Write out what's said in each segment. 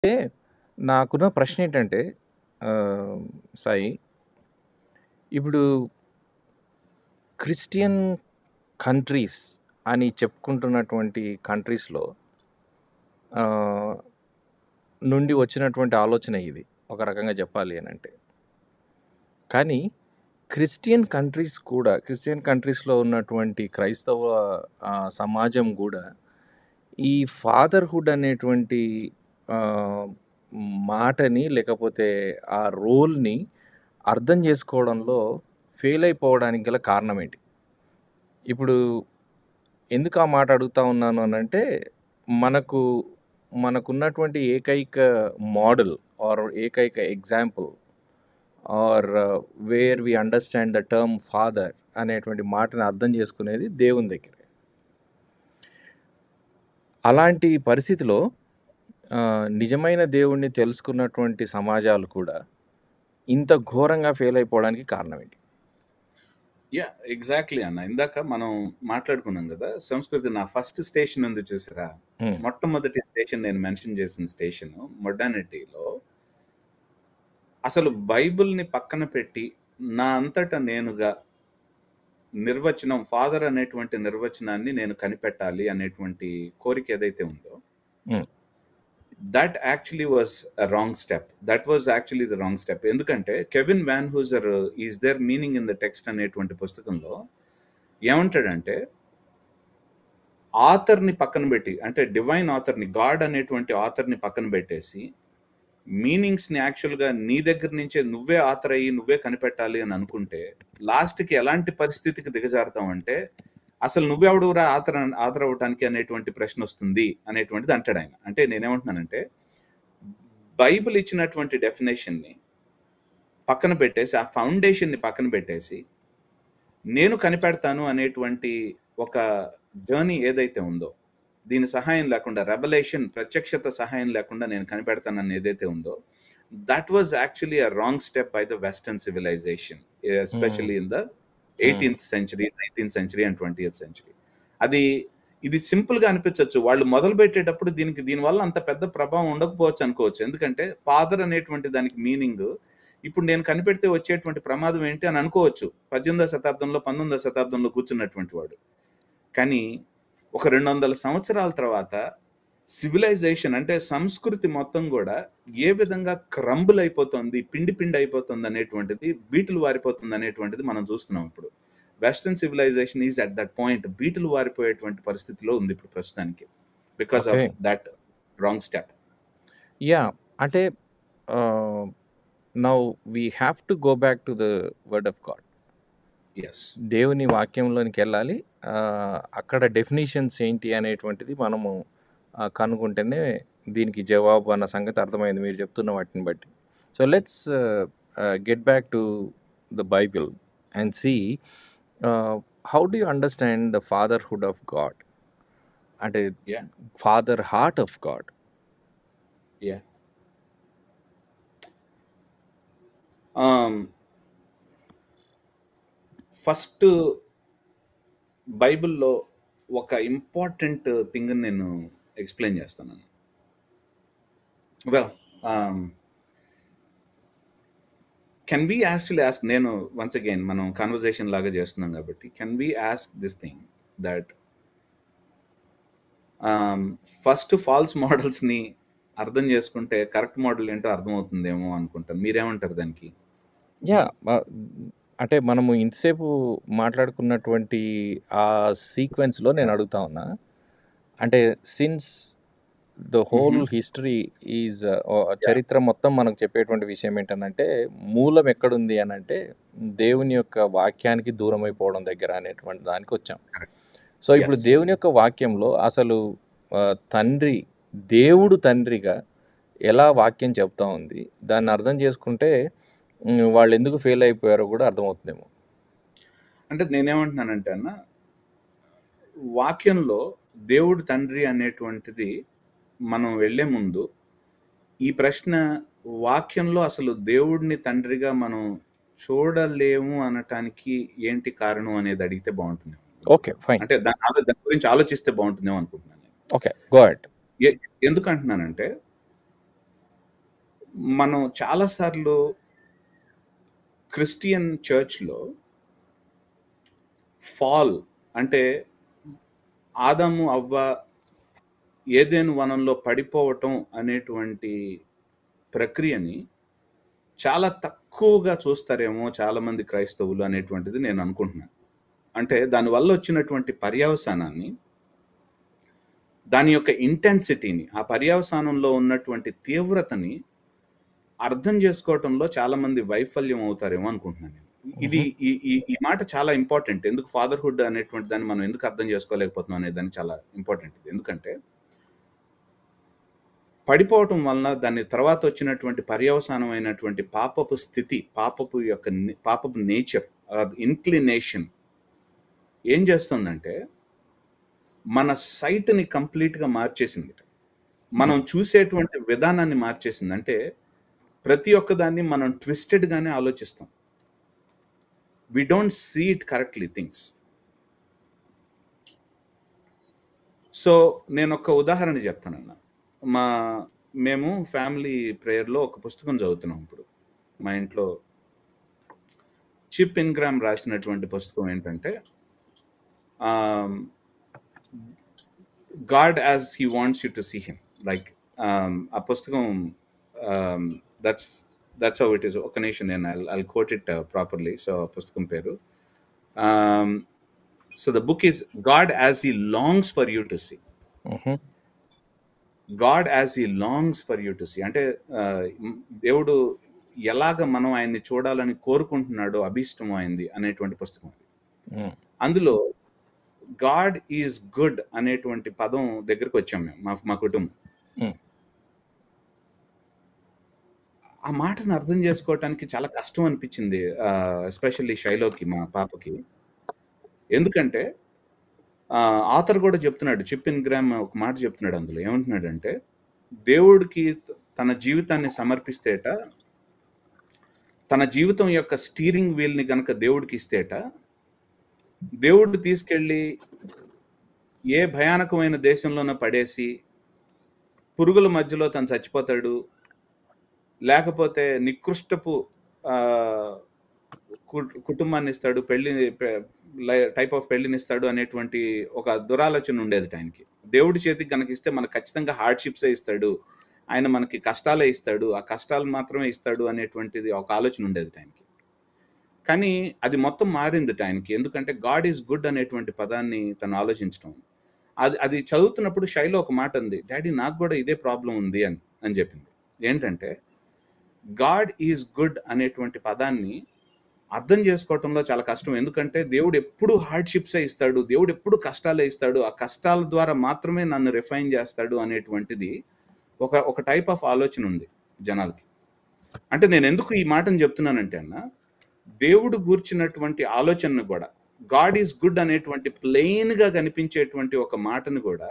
అంటే నాకున్న ప్రశ్నేంటంటే సాయి, ఇప్పుడు క్రిస్టియన్ కంట్రీస్ అని చెప్పుకుంటున్నటువంటి కంట్రీస్‌లో ఆహ్, నుండి వచ్చినటువంటి ఆలోచన ఇది. ఒక రకంగా చెప్పాలి అనంటే. కానీ క్రిస్టియన్ కంట్రీస్‌లో ఉన్నటువంటి క్రైస్తవ సమాజం గూడా ఈ ఫాదర్‌హుడ్ అనేటువంటి ఆహ్, మాటని లేకపోతే ఆ రోల్‌ని అర్థం చేసుకోవడంలో ఫెయిల్ అయిపోవడానికి గల కారణం ఏంటి? ఇప్పుడు ఎందుకు ఆ మాట అడుగుతా ఉన్నాను అనంటే, మనకు మనకున్నటువంటి ఏకైక మోడల్ ఆర్ ఏకైక example or where we understand the term father అనేటువంటి మాటని అర్థం చేసుకునేది దేవుని దగ్గరే. అలాంటి పరిస్థితిలో నిజమైన దేవుడిని తెలుసుకున్నటువంటి సమాజాలు కూడా ఇంత ఘోరంగా ఫెయిల్ అయిపోవడానికి కారణం ఏంటి? యాహ్! ఎగ్జాక్ట్‌లీ అన్న. ఇందాక మనం మాట్లాడుకున్నాం గదా! సంస్కృతి నా ఫస్ట్ స్టేషన్ ఉంది చూసారా? హ్మ్. మొట్టమొదటి స్టేషన్ నేను మెన్షన్ చేసిన స్టేషను మొడర్నిటీలో అసలు బైబిల్‌ని పక్కన పెట్టి నా అంతట నేనుగా నిర్వచనం ఫాదర్ అనేటువంటి నిర్వచనాన్ని నేను కనిపెట్టాలి అనేటువంటి కోరిక ఏదైతే ఉందో hmm. That actually was a wrong step. That was actually the wrong step. ఎందుకంటే Kevin Vanhoozer 'is there meaning in the text' అనేటువంటి పుస్తకంలో ఏమంటాడంటే ఆథర్‌ని పక్కన పెట్టి అంటే డివైన్ ఆథర్‌ని గాడ్ అనేటువంటి ఆథర్‌ని పక్కన పెట్టేసి మీనింగ్స్‌ని యాక్చువల్‌గా నీ దగ్గర నుంచే నువ్వే ఆథర్ అయ్యి నువ్వే కనిపెట్టాలి అని అనుకుంటే లాస్ట్‌కి ఎలాంటి పరిస్థితికి దిగజారుతామంటే అసలు నువ్వెవడురా ఆథర్ అవ్వటానికి అనేటువంటి ప్రశ్న వస్తుంది అనేటువంటిది అంటాడాయన. అంటే నేనేమంటున్నానంటే బైబిల్ ఇచ్చినటువంటి డెఫినేషన్‌ని పక్కన పెట్టేసి ఆ ఫౌండేషన్‌ని పక్కన పెట్టేసి నేను కనిపెడతాను అనేటువంటి ఒక జర్నీ ఏదైతే ఉందో దీని సహాయం లేకుండా రెవల్యూషన్ ప్రత్యక్షత సహాయం లేకుండా నేను కనిపెడతానని ఏదైతే ఉందో that was actually a wrong step by the western civilization hmm. Especially in the hmm. 18th century 19th century and 20th century. అది ఇది సింపుల్ గా అనిపించవచ్చు. వాళ్ళు మొదలు పెట్టేటప్పుడు దీనివల్ల అంత పెద్ద ప్రభావం ఉండకపోవచ్చు అనుకోవచ్చు. ఎందుకంటే ఫాదర్ అనేటువంటి దానికి మీనింగ్ ఇప్పుడు నేను కనిపెడితే వచ్చేటువంటి ప్రమాదం ఏంటి అని అనుకోవచ్చు 18వ శతాబ్దంలో 19వ శతాబ్దంలో కూర్చున్నటువంటి వాడు. కానీ ఒక 200 సంవత్సరాల తర్వాత సివిలైజేషన్ అంటే సంస్కృతి మొత్తం కూడా ఏ విధంగా క్రంబుల్ అయిపోతుంది, పిండి పిండి అయిపోతుంది అనేటువంటిది, బీటులు వారిపోతుంది అనేటువంటిది మనం చూస్తున్నాం ఇప్పుడు. Western civilization is at that point బీటులు వారిపోయేటువంటి పరిస్థితిలో ఉంది ఇప్పుడు ప్రస్తుతానికి because okay. Of that wrong step. Yeah! అంటే now we have to go back to the word of God. Yes దేవుని వాక్యంలోనికెళ్ళాలి. అక్కడ డెఫినిషన్స్ ఏంటి అనేటువంటిది మనము కనుక్కుంటేనే దీనికి జవాబు అన్న సంగతి అర్థమైంది మీరు చెప్తున్న వాటిని బట్టి. So, let's get back to the Bible and see how do you understand the fatherhood of God? అంటే yeah father heart of God. Yeah first బైబిల్లో ఒక ఇంపార్టెంట్ థింగ్ నేను ఎక్స్ప్లెయిన్ చేస్తాను. Well can we actually ask నేను once again మనం conversation లాగా చేస్తున్నాం కాబట్టి can we ask this thing that first false మోడల్స్ని అర్థం చేసుకుంటే కరెక్ట్ మోడల్ ఏంటో అర్థమవుతుందేమో అనుకుంటాను. మీరేమంటారు దానికి? యాహ్! అంటే మనము ఇంతసేపు మాట్లాడుకున్నటువంటి ఆ సీక్వెన్స్‌లో నేను అడుగుతా ఉన్నా. అంటే since the whole history is yeah చరిత్ర మొత్తం మనకు చెప్పేటువంటి విషయం ఏంటనంటే, మూలం ఎక్కడుంది అనంటే, దేవుని యొక్క వాక్యానికి దూరమైపోవడం దగ్గర అనేటువంటి దానికొచ్చాం. కరెక్ట్. సో, ఇప్పుడు ఎస్ దేవుని యొక్క వాక్యంలో అసలు తండ్రి, దేవుడు తండ్రిగా ఎలా వాక్యం చెప్తా ఉంది, దాన్ని అర్థం చేసుకుంటే వాళ్ళెందుకు ఫెయిల్ అయిపోయారో కూడా అర్థమవుతుందేమో. అంటే నేనేమంటున్నానంటే అన్న వాక్యంలో దేవుడు తండ్రి అనేటువంటిది మనం వెళ్లే ముందు ఈ ప్రశ్న వాక్యంలో అసలు దేవుడిని తండ్రిగా మనం చూడలేము అనటానికి ఏంటి కారణం అనేది అడిగితే బాగుంటుంది. ఓకే. ఫైన్. అంటే దాని గురించి ఆలోచిస్తే బాగుంటుందేమో అనుకుంటున్నాను నేను. ఓకే. Go ahead. ఎందుకంటున్నానంటే మనం చాలా సార్లు క్రిస్టియన్ చర్చ్‌లో ఫాల్ అంటే ఆదాము, అవ్వ ఏదెను వనంలో పడిపోవటం అనేటువంటి ప్రక్రియని చాలా తక్కువగా చూస్తారేమో చాలామంది క్రైస్తవులు అనేటువంటిది నేను అనుకుంటున్నాను. అంటే దానివల్ల వచ్చినటువంటి పర్యవసానాన్ని, దాని యొక్క ఇంటెన్సిటీని, ఆ పర్యవసానంలో ఉన్నటువంటి తీవ్రతని అర్థం చేసుకోవటంలో చాలామంది వైఫల్యం అవుతారేమో అనుకుంటున్నాను నేను. ఇది హుహు. ఈ ఈ ఈ మాట చాలా ఇంపార్టెంట్. ఎందుకు ఫాదర్‌హుడ్ అనేటువంటి దాన్ని మనం ఎందుకు అర్థం చేసుకోలేకపోతున్నాం అనే దానికి చాలా ఇంపార్టెంట్ ఇది. ఎందుకంటే పడిపోవటం వలన దాని తర్వాత వచ్చినటువంటి పర్యవసానమైనటువంటి పాపపు స్థితి, పాపపు నేచర్ ఇన్క్లినేషన్ ఏం చేస్తుందంటే మన సైట్‌ని కంప్లీట్‌గా మార్చేసింది. మనం హ్మ్. చూసేటువంటి విధానాన్ని మార్చేసింది. అంటే ప్రతి ఒక్కదాన్ని మనం ట్విస్టెడ్‌గానే ఆలోచిస్తాం. We don't see it correctly things. So, నేనొక ఉదాహరణ చెప్తానన్న. మా మేము ఫ్యామిలీ ప్రేయర్‌లో ఒక పుస్తకం చదువుతున్నాం ఇప్పుడు. మా ఇంట్లో చిప్ ఇన్‌గ్రామ్ రాసినటువంటి పుస్తకం ఏంటంటే ah, 'God as he wants you to see him.' Like ఆ పుస్తకం ah, that's that's how it is. ఒక నిమిషం నేను I'll quote it properly. So, ఆ పుస్తకం పేరు. Ah, so, the book is 'God as he longs for you to see.' హుహు. God as he longs for you to see. అంటే దేవుడు ఎలాగ మనం ఆయన్ని చూడాలని కోరుకుంటున్నాడో, అభీష్టమో ఆయనది అనేటువంటి పుస్తకం. హ్మ్. అందులో గాడ్ ఈజ్ గుడ్ అనేటువంటి పదం దగ్గరికి వచ్చాం మేము, మా కుటుంబం. హ్మ్. ఆ మాటను అర్థం చేసుకోవటానికి చాలా కష్టం అనిపించింది. ఎస్పెషల్లీ శైలోకి, మా పాపకి. ఎందుకంటే ఆథర్ కూడా చెప్తున్నాడు. చిప్ ఇన్‌గ్రామ్ ఒక మాట చెప్తున్నాడు అందులో. ఏమంటున్నాడంటే, దేవుడికి తన జీవితాన్ని సమర్పిస్తేట, తన జీవితం యొక్క స్టీరింగ్ వీల్‌ని గనక దేవుడికిస్తేట, దేవుడు తీసుకెళ్ళి ఏ భయానకమైన దేశంలోనో పడేసి, పురుగుల మధ్యలో తను చచ్చిపోతాడు. లేకపోతే నికృష్టపు ఆహ్, కుటుంబాన్నిస్తాడు. పెళ్లి పె టైప్ ఆఫ్ పెళ్లినిస్తాడు అనేటువంటి ఒక దురాలోచన ఉండేదట ఆయనకి. దేవుడి చేతికి గనక ఇస్తే మనకు ఖచ్చితంగా హార్డ్‌షిప్సే ఇస్తాడు. ఆయన మనకి కష్టాలే ఇస్తాడు. ఆ కష్టాలు మాత్రమే ఇస్తాడు అనేటువంటిది ఒక ఆలోచన ఉండేదట ఆయనకి. కానీ అది మొత్తం మారిందట ఆయనకి. ఎందుకంటే గాడ్ ఈజ్ గుడ్ అనేటువంటి పదాన్ని తను ఆలోచించటం. అది అది చదువుతున్నప్పుడు శైలో ఒక మాట అంది. డాడీ నాకు గూడా ఇదే ప్రాబ్లమ్ ఉంది అని చెప్పింది. ఏంటంటే గాడ్ ఈజ్ గుడ్ అనేటువంటి పదాన్ని అర్థం చేసుకోవటంలో చాలా కష్టం. ఎందుకంటే దేవుడు ఎప్పుడు హార్డ్‌షిప్సే ఇస్తాడు. దేవుడు ఎప్పుడు కష్టాలే ఇస్తాడు. ఆ కష్టాల ద్వారా మాత్రమే నన్ను రిఫైన్ చేస్తాడు అనేటువంటిది ఒక టైప్ ఆఫ్ ఆలోచన ఉంది జనాలకి. అంటే నేనెందుకు ఈ మాటను చెప్తున్నానంటే అన్న, దేవుడు గూర్చినటువంటి ఆలోచనను గూడా, గాడ్ ఈజ్ గుడ్ అనేటువంటి ప్లెయిన్‌గా కనిపించేటువంటి ఒక మాటను గూడా,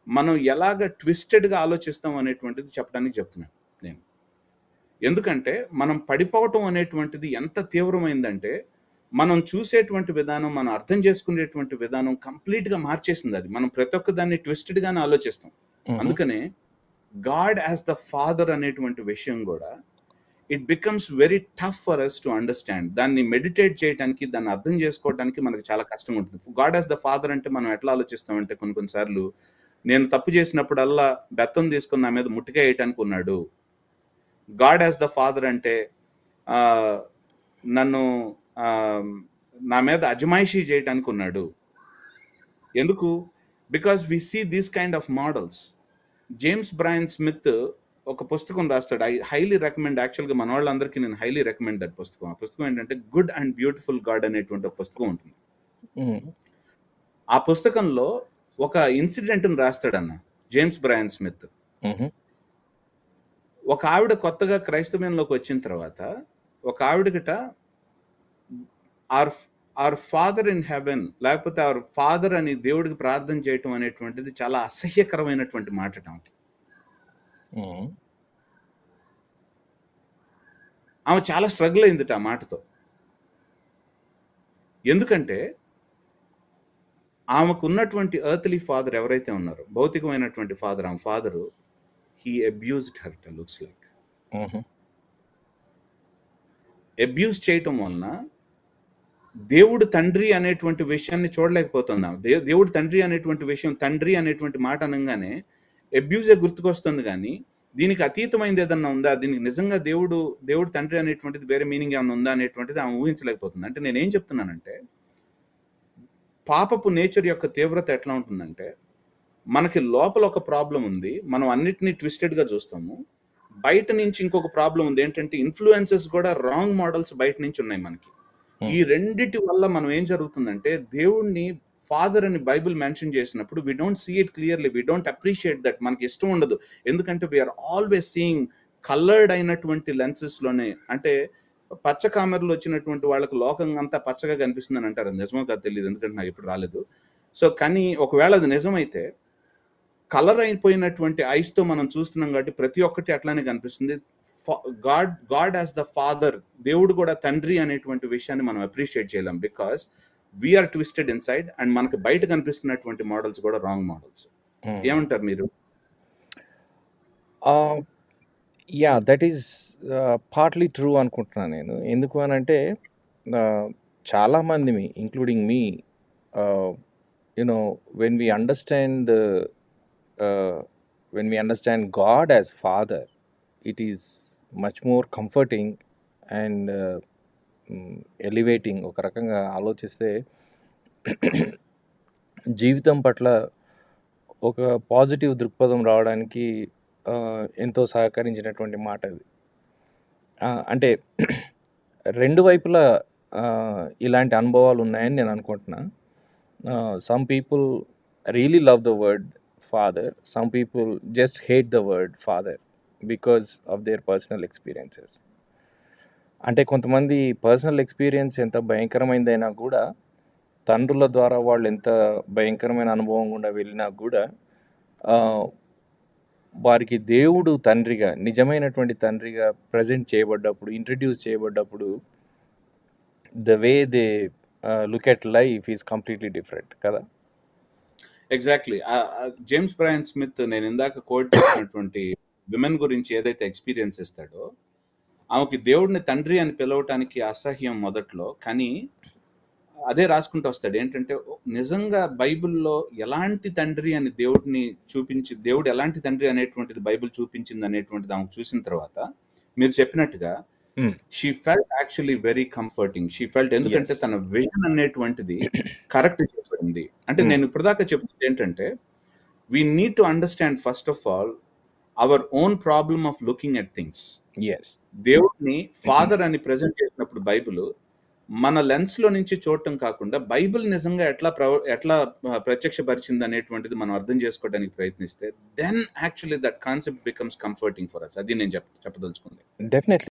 మనం ఎలాగ ట్విస్టెడ్‌గా ఆలోచిస్తాం అనేటువంటిది చెప్పడానికి చెప్తున్నాను నేను. ఎందుకంటే, మనం పడిపోవటం అనేటువంటిది ఎంత తీవ్రమైందంటే, మనం చూసేటువంటి విధానం, మనం అర్థం చేసుకునేటువంటి విధానం కంప్లీట్‌గా మార్చేసిందది. మనం ప్రతి ఒక్క దాన్ని ట్విస్టెడ్‌గానే ఆలోచిస్తాం. హుహు. అందుకనే గాడ్ యాజ్ ద ఫాదర్ అనేటువంటి విషయం గూడా it becomes very tough for us to understand. దాన్ని మెడిటేట్ చేయటానికి, దాన్ని అర్థం చేసుకోవటానికి మనకు చాలా కష్టంగా ఉంటుంది. గాడ్ యాజ్ ద ఫాదర్ అంటే మనం ఎట్లా ఆలోచిస్తామంటే కొన్ని కొన్ని సార్లు, నేను తప్పు చేసినప్పుడల్లా బెత్తం తీసుకొని నా మీద ముట్టికాయ ఏయటానికి ఉన్నాడు. గాడ్ యాజ్ ద ఫాదర్ అంటే ఆహ్, నన్ను ఆహ్, నా మీద అజమాయిషీ చేయటానికి ఉన్నాడు. ఎందుకు? Because we see these kind of models. James Bryan Smith ఒక పుస్తకం రాస్తాడు. ఐ హైలీ రికమెండ్, యాక్చువల్‌గా మనోళ్ళందరికీ నేను హైలీ రికమెండ్ దట్ పుస్తకం. ఆ పుస్తకం ఏంటంటే 'గుడ్ అండ్ బ్యూటిఫుల్ గాడ్' అనేటువంటి ఒక పుస్తకం ఉంటుంది. హ్మ్. ఆ పుస్తకంలో ఒక ఇన్సిడెంట్‌ని రాస్తాడన్న జేమ్స్ బ్రయన్ స్మిత్. హుహు. ఒక ఆవిడ కొత్తగా క్రైస్తవ్యంలోకి వచ్చిన తర్వాత, ఒక ఆవిడకిట our our father in heaven, లేకపోతే ఆర్ ఫాదర్ అని దేవుడికి ప్రార్థన చేయటం అనేటువంటిది చాలా అసహ్యకరమైనటువంటి మాటట ఆమెకి. హ్మ్. ఆమె చాలా స్ట్రగుల్ అయిందట ఆ మాటతో. ఎందుకంటే ఆమెకున్నటువంటి ఎర్త్‌లీ ఫాదర్ ఎవరైతే ఉన్నారో, భౌతికమైనటువంటి ఫాదర్, ఆమె father, he abused her, it looks like. హుహు. అబ్యూజ్ చేయటం వలన దేవుడు తండ్రి అనేటువంటి విషయాన్ని చూడలేకపోతున్నాం. దేవుడు తండ్రి అనేటువంటి విషయం, తండ్రి అనేటువంటి మాట అనంగానే అబ్యూజే గుర్తుకొస్తుంది గానీ, దీనికి అతీతమైనది ఏదన్నా ఉందా? దీనికి నిజంగా దేవుడు తండ్రి అనేటువంటిది వేరే మీనింగ్ ఏమన్నా ఉందా అనేటువంటిది ఆమె ఊహించలేకపోతుంది. అంటే నేనేం చెప్తున్నానంటే, పాపపు నేచర్ యొక్క తీవ్రత ఎట్లా ఉంటుందంటే, మనకి లోపల ఒక ప్రాబ్లమ్ ఉంది. మనం అన్నిటిని ట్విస్టెడ్‌గా చూస్తాము. బయట నుంచి ఇంకొక ప్రాబ్లమ్ ఉంది. ఏంటంటే ఇన్‌ఫ్లుయెన్సెస్ కూడా రాంగ్ మోడల్స్ బయట నుంచి ఉన్నాయి మనకి. ఈ హ్మ్. రెండిటి వల్ల మనం ఏం జరుగుతుందంటే, దేవుడిని ఫాదర్ అని బైబిల్ మెన్షన్ చేసినప్పుడు we don't see it clearly. We don't appreciate that. మనకి ఇష్టం ఉండదు. ఎందుకంటే we are always seeing coloured అయినటువంటి లెన్సెస్‌లోనే. అంటే పచ్చ కామెరలో వచ్చినటువంటి వాళ్ళకి లోకం అంతా పచ్చగా కనిపిస్తుందని అంటారు. అది నిజమో కాదో తెలీదు. ఎందుకంటే నాకు ఎప్పుడు రాలేదు. సో, కానీ ఒకవేళ అది నిజమైతే కలర్ అయిపోయినటువంటి ఐస్‌తో మనం చూస్తున్నాం కాబట్టి ప్రతి ఒక్కటి అట్లానే కనిపిస్తుంది. ఫ గాడ్ యాస్ ద ఫాదర్, దేవుడు కూడా తండ్రి అనేటువంటి విషయాన్ని మనం అప్రిషియేట్ చేయలేం. Because we are twisted inside and మనకు బయట కనిపిస్తున్నటువంటి మోడల్స్ కూడా రాంగ్ మోడల్స్. హ్మ్. ఏమంటారు మీరు? Ah, yeah! That is partly true అనుకుంటున్నాను నేను. ఎందుకు అనంటే ఆహ్, చాలామందిమి including me ah, you know when we understand uh, when we understand God as Father, it is much more comforting and elevating. ఒక రకంగా ఆలోచిస్తే జీవితం పట్ల ఒక పాజిటివ్ దృక్పథం రావడానికి ఎంతో సహకరించినటువంటి మాట అది. అంటే రెండు వైపులా ఇలాంటి అనుభవాలు ఉన్నాయని నేను అనుకుంటున్నా. Some people really love the word father, some people just hate the word father because of their personal experiences. అంటే కొంతమంది పర్సనల్ ఎక్స్పీరియన్స్ ఎంత భయంకరమైనదైనా కూడా తండ్రుల ద్వారా వాళ్ళు ఎంత భయంకరమైన అనుభవం గుండా వెళ్ళినా కూడా వారికి దేవుడు తండ్రిగా, నిజమైనటువంటి తండ్రిగా ప్రజెంట్ చేయబడ్డప్పుడు, ఇంట్రడ్యూస్ చేయబడ్డప్పుడు the way they look at life is completely different కదా. ఎగ్జాక్ట్లీ. జేమ్స్ బ్రయన్ స్మిత్ నేను ఇందాక కోట్ చేసినటువంటి విమెన్ గురించి ఏదైతే ఎక్స్పీరియన్స్ ఇస్తాడో, ఆమెకి దేవుడిని తండ్రి అని పిలవటానికి అసహ్యం మొదట్లో. కానీ అదే రాసుకుంటూ వస్తాడు. ఏంటంటే నిజంగా బైబిల్‌లో ఎలాంటి తండ్రి అని దేవుడు ఎలాంటి తండ్రి అనేటువంటిది బైబిల్ చూపించింది అనేటువంటిది ఆమెకు చూసిన తర్వాత మీరు చెప్పినట్టుగా she felt actually very comforting. She felt ఎందుకంటే తన విజన్ అనేటువంటిది కరెక్ట్ చేయబడింది. అంటే నేను ఇప్పటిదాకా చెప్తుంది ఏంటంటే we need to understand first of all our own problem of looking at things. దేవుడిని ఫాదర్ అని ప్రెజెంట్ చేసినప్పుడు బైబిల్ మన లెన్స్ లో నుంచి చూడటం కాకుండా బైబిల్ నిజంగా ఎట్లా ప్రత్యక్షపరిచింది అనేటువంటిది మనం అర్థం చేసుకోవడానికి ప్రయత్నిస్తే then actually that concept becomes comforting for us. అది నేను చెప్పదలుచుకుంది. డెఫినెట్లీ.